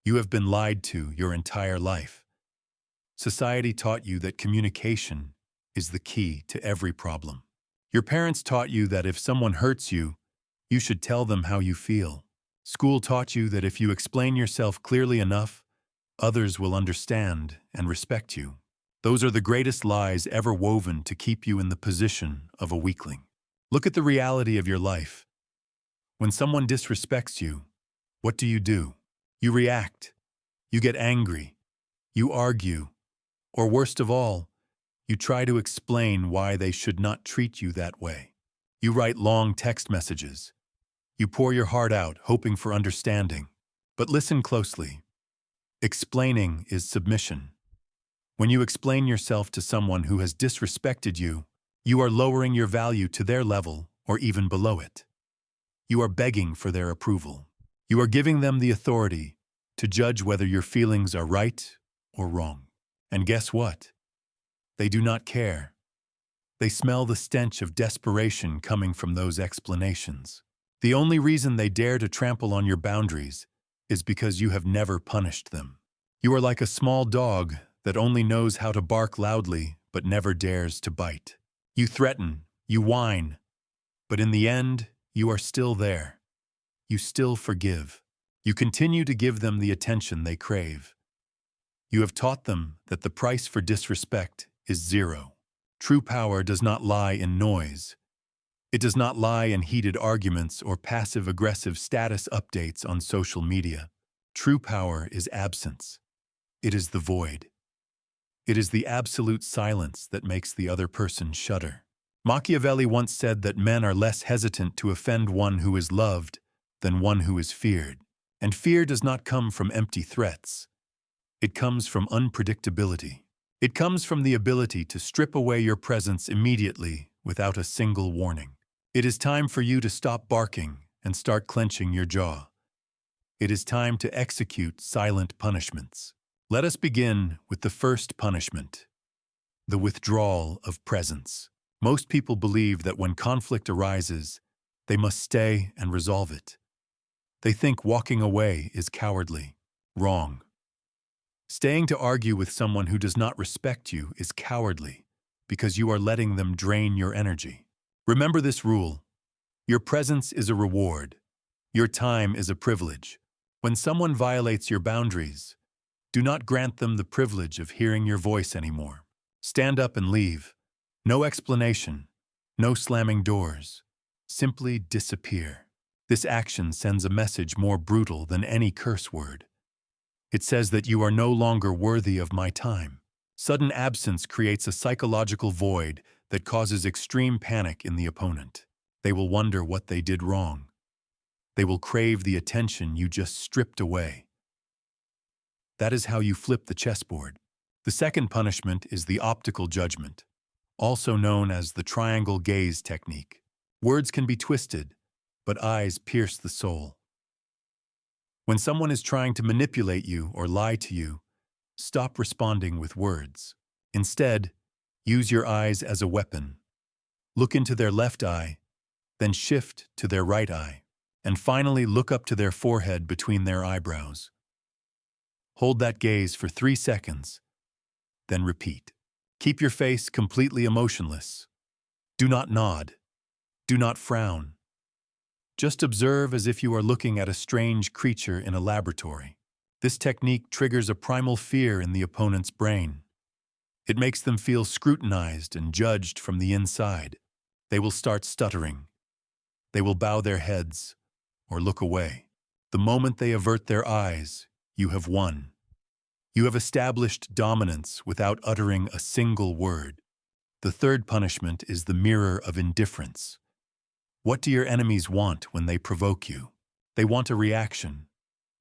You have been lied to your entire life. Society taught you that communication is the key to every problem. Your parents taught you that if someone hurts you, you should tell them how you feel. School taught you that if you explain yourself clearly enough, others will understand and respect you. Those are the greatest lies ever woven to keep you in the position of a weakling. Look at the reality of your life. When someone disrespects you, what do? You react. You get angry. You argue. Or worst of all, you try to explain why they should not treat you that way. You write long text messages. You pour your heart out, hoping for understanding. But listen closely. Explaining is submission. When you explain yourself to someone who has disrespected you, you are lowering your value to their level or even below it. You are begging for their approval. You are giving them the authority to judge whether your feelings are right or wrong. And guess what? They do not care. They smell the stench of desperation coming from those explanations. The only reason they dare to trample on your boundaries is because you have never punished them. You are like a small dog that only knows how to bark loudly but never dares to bite. You threaten, you whine, but in the end, you are still there. You still forgive. You continue to give them the attention they crave. You have taught them that the price for disrespect is zero. True power does not lie in noise. It does not lie in heated arguments or passive-aggressive status updates on social media. True power is absence. It is the void. It is the absolute silence that makes the other person shudder. Machiavelli once said that men are less hesitant to offend one who is loved than one who is feared. And fear does not come from empty threats. It comes from unpredictability. It comes from the ability to strip away your presence immediately without a single warning. It is time for you to stop barking and start clenching your jaw. It is time to execute silent punishments. Let us begin with the first punishment, the withdrawal of presence. Most people believe that when conflict arises, they must stay and resolve it. They think walking away is cowardly. Wrong. Staying to argue with someone who does not respect you is cowardly because you are letting them drain your energy. Remember this rule. Your presence is a reward. Your time is a privilege. When someone violates your boundaries, do not grant them the privilege of hearing your voice anymore. Stand up and leave. No explanation. No slamming doors. Simply disappear. This action sends a message more brutal than any curse word. It says that you are no longer worthy of my time. Sudden absence creates a psychological void that causes extreme panic in the opponent. They will wonder what they did wrong. They will crave the attention you just stripped away. That is how you flip the chessboard. The second punishment is the optical judgment, also known as the triangle gaze technique. Words can be twisted, but eyes pierce the soul. When someone is trying to manipulate you or lie to you, stop responding with words. Instead, use your eyes as a weapon. Look into their left eye, then shift to their right eye, and finally look up to their forehead between their eyebrows. Hold that gaze for 3 seconds, then repeat. Keep your face completely emotionless. Do not nod. Do not frown. Just observe as if you are looking at a strange creature in a laboratory. This technique triggers a primal fear in the opponent's brain. It makes them feel scrutinized and judged from the inside. They will start stuttering. They will bow their heads or look away. The moment they avert their eyes, you have won. You have established dominance without uttering a single word. The third punishment is the mirror of indifference. What do your enemies want when they provoke you? They want a reaction.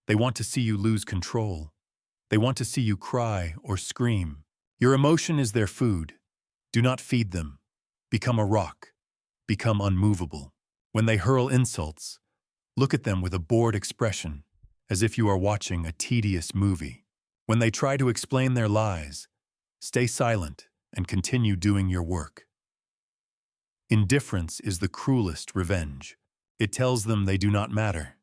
They want to see you lose control. They want to see you cry or scream. Your emotion is their food. Do not feed them. Become a rock. Become unmovable. When they hurl insults, look at them with a bored expression, as if you are watching a tedious movie. When they try to explain their lies, stay silent and continue doing your work. Indifference is the cruelest revenge. It tells them they do not matter.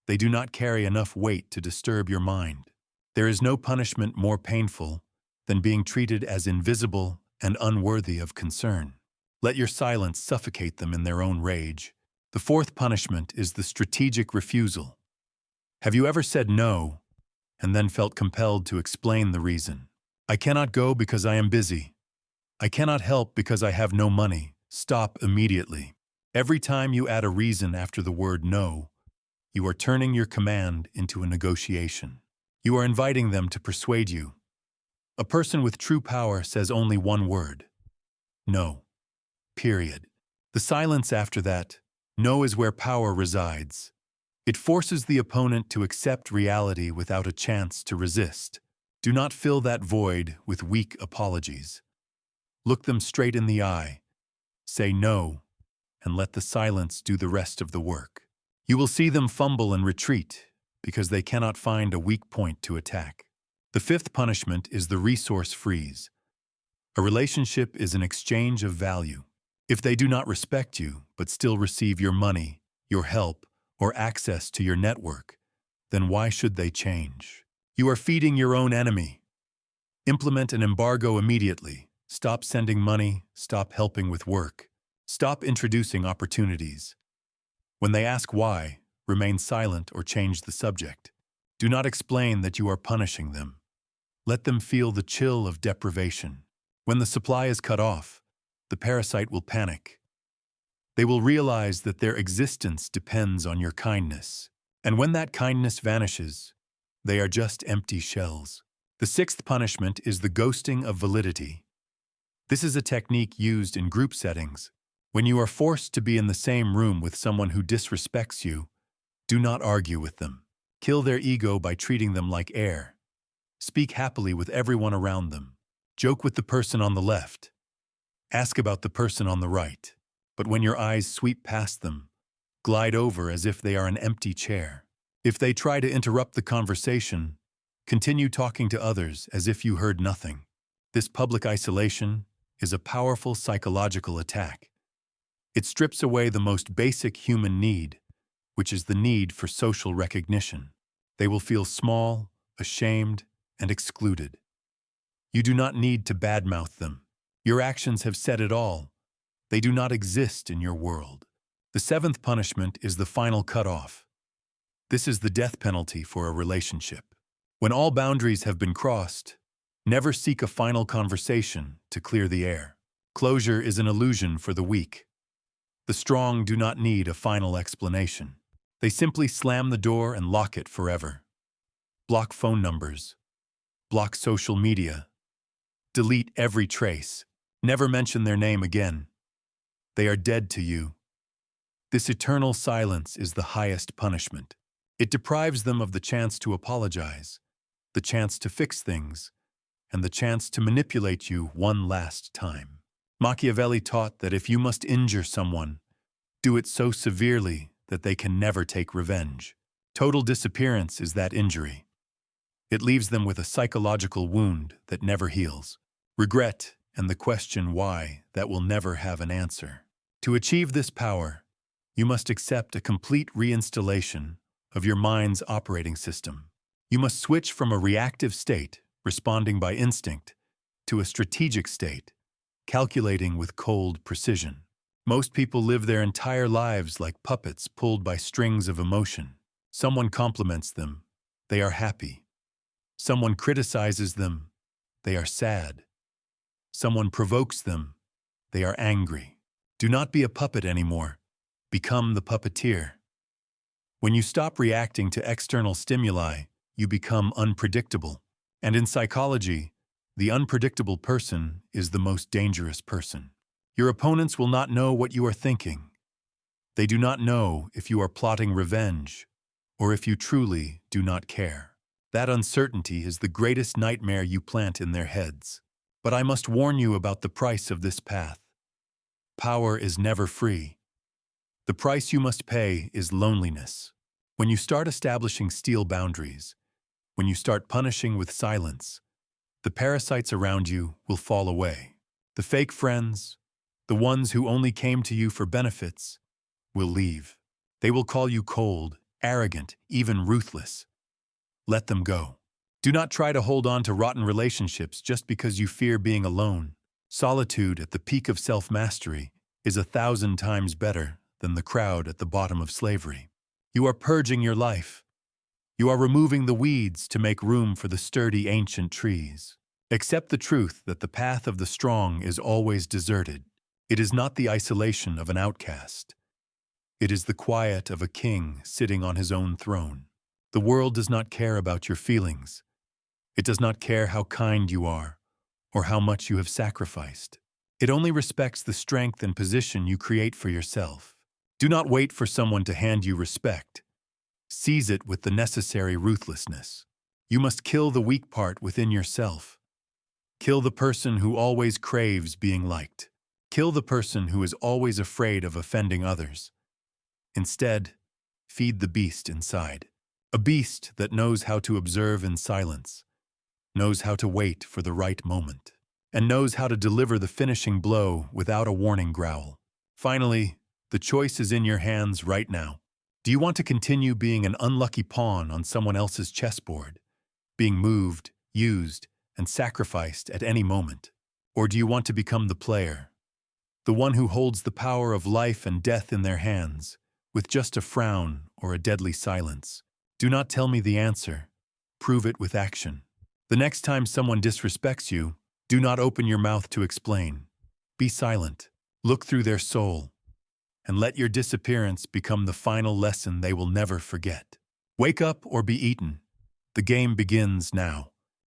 They do not carry enough weight to disturb your mind. There is no punishment more painful than being treated as invisible and unworthy of concern. Let your silence suffocate them in their own rage. The fourth punishment is the strategic refusal. Have you ever said no and then felt compelled to explain the reason? I cannot go because I am busy. I cannot help because I have no money. Stop immediately. Every time you add a reason after the word no, you are turning your command into a negotiation. You are inviting them to persuade you. A person with true power says only one word: no. Period. The silence after that, no, is where power resides. It forces the opponent to accept reality without a chance to resist. Do not fill that void with weak apologies. Look them straight in the eye, say no, and let the silence do the rest of the work. You will see them fumble and retreat because they cannot find a weak point to attack. The fifth punishment is the resource freeze. A relationship is an exchange of value. If they do not respect you but still receive your money, your help, or access to your network, then why should they change? You are feeding your own enemy. Implement an embargo immediately. Stop sending money, stop helping with work, stop introducing opportunities. When they ask why, remain silent or change the subject. Do not explain that you are punishing them. Let them feel the chill of deprivation. When the supply is cut off, the parasite will panic. They will realize that their existence depends on your kindness. And when that kindness vanishes, they are just empty shells. The sixth punishment is the ghosting of validity. This is a technique used in group settings. When you are forced to be in the same room with someone who disrespects you, do not argue with them. Kill their ego by treating them like air. Speak happily with everyone around them. Joke with the person on the left. Ask about the person on the right. But when your eyes sweep past them, glide over as if they are an empty chair. If they try to interrupt the conversation, continue talking to others as if you heard nothing. This public isolation is a powerful psychological attack. It strips away the most basic human need, which is the need for social recognition. They will feel small, ashamed, and excluded. You do not need to badmouth them. Your actions have said it all. They do not exist in your world. The seventh punishment is the final cutoff. This is the death penalty for a relationship. When all boundaries have been crossed, never seek a final conversation to clear the air. Closure is an illusion for the weak. The strong do not need a final explanation. They simply slam the door and lock it forever. Block phone numbers. Block social media. Delete every trace. Never mention their name again. They are dead to you. This eternal silence is the highest punishment. It deprives them of the chance to apologize, the chance to fix things, and the chance to manipulate you one last time. Machiavelli taught that if you must injure someone, do it so severely that they can never take revenge. Total disappearance is that injury. It leaves them with a psychological wound that never heals. Regret and the question why that will never have an answer. To achieve this power, you must accept a complete reinstallation of your mind's operating system. You must switch from a reactive state, responding by instinct, to a strategic state, calculating with cold precision. Most people live their entire lives like puppets pulled by strings of emotion. Someone compliments them, they are happy. Someone criticizes them, they are sad. Someone provokes them, they are angry. Do not be a puppet anymore. Become the puppeteer. When you stop reacting to external stimuli, you become unpredictable. And in psychology, the unpredictable person is the most dangerous person. Your opponents will not know what you are thinking. They do not know if you are plotting revenge or if you truly do not care. That uncertainty is the greatest nightmare you plant in their heads. But I must warn you about the price of this path. Power is never free. The price you must pay is loneliness. When you start establishing steel boundaries, when you start punishing with silence, the parasites around you will fall away. The fake friends, the ones who only came to you for benefits, will leave. They will call you cold, arrogant, even ruthless. Let them go. Do not try to hold on to rotten relationships just because you fear being alone. Solitude at the peak of self-mastery is 1,000 times better than the crowd at the bottom of slavery. You are purging your life. You are removing the weeds to make room for the sturdy ancient trees. Accept the truth that the path of the strong is always deserted. It is not the isolation of an outcast. It is the quiet of a king sitting on his own throne. The world does not care about your feelings. It does not care how kind you are or how much you have sacrificed. It only respects the strength and position you create for yourself. Do not wait for someone to hand you respect. Seize it with the necessary ruthlessness. You must kill the weak part within yourself. Kill the person who always craves being liked. Kill the person who is always afraid of offending others. Instead, feed the beast inside. A beast that knows how to observe in silence, knows how to wait for the right moment, and knows how to deliver the finishing blow without a warning growl. Finally, the choice is in your hands right now. Do you want to continue being an unlucky pawn on someone else's chessboard, being moved, used, and sacrificed at any moment? Or do you want to become the player, the one who holds the power of life and death in their hands, with just a frown or a deadly silence? Do not tell me the answer. Prove it with action. The next time someone disrespects you, do not open your mouth to explain. Be silent. Look through their soul. And let your disappearance become the final lesson they will never forget. Wake up or be eaten. The game begins now.